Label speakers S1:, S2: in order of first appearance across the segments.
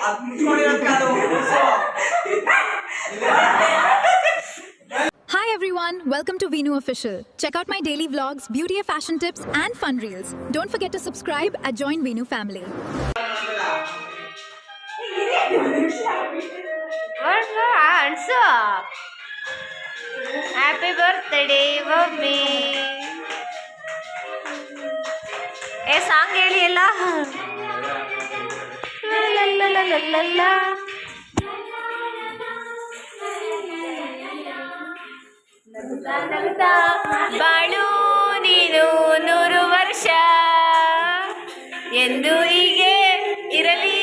S1: Hi everyone, welcome to Veenu Official. Check out my daily vlogs, beauty and fashion tips and fun reels. Don't forget to subscribe and join Veenu family.
S2: Hands up. Happy birthday, mommy. ए सांग ಹೇಳಿ ಎಲ್ಲ ನಗುತ್ತಾ ಬಾಳು ನೀನು 100 ವರ್ಷ ಎಂದು ಹೀಗೆ ಇರಲಿ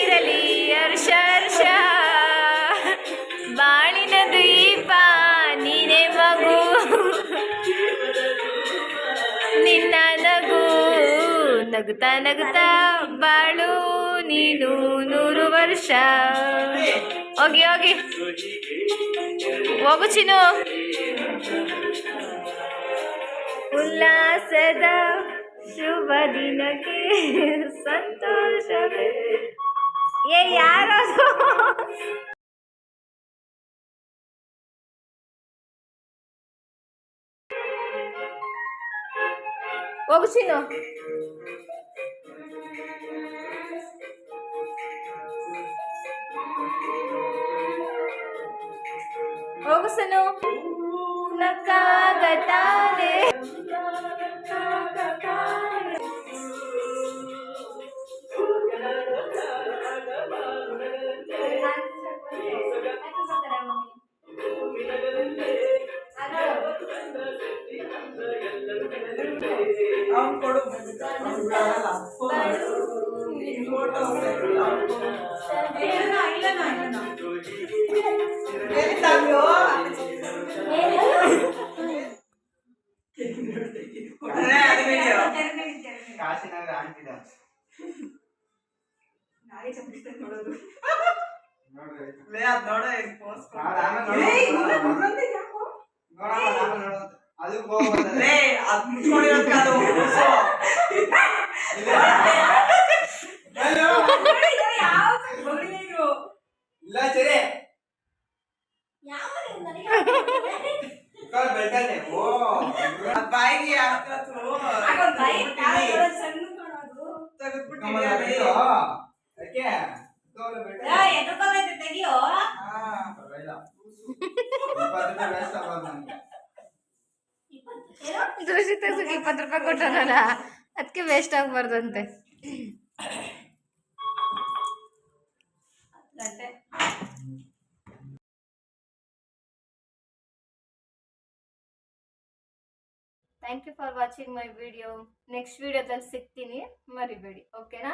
S2: ಇರಲಿ ಹರ್ಷ ಹರ್ಷ ಬಾಳಿನ ದೀಪ ನೀನೆ ಮಗು ನಿನ್ನ ನಗು ನಗುತ್ತಾ ನಗುತ್ತಾ ಬಾಳು ನೀನು 100 ವರ್ಷ ಹೋಗಿ ಹೋಗಿ ಹೋಗು ಚಿನ್ನು ಉಲ್ಲಾಸದ ಶುಭ ದಿನಕ್ಕೆ ಸಂತೋಷವೇ ಏ ಯಾರದು ಹೋಗು ಚಿನ್ನು ಹೋಗು ಸನು ನಕ್ಕಾಗತಾನೆ ದೃಷ್ಟಿ ತೆಗ್ಸಕ್ಕೆ 20 ರೂಪಾಯಿ ಕೊಟ್ಟನಲ್ಲ ಅದಕ್ಕೆ ವೇಸ್ಟ್ ಆಗಬಾರ್ದಂತೆ thank you for watching my video. Next ವಿಡಿಯೋದಲ್ಲಿ ಸಿಗ್ತೀನಿ, ಮರಿಬೇಡಿ. ಓಕೆನಾ?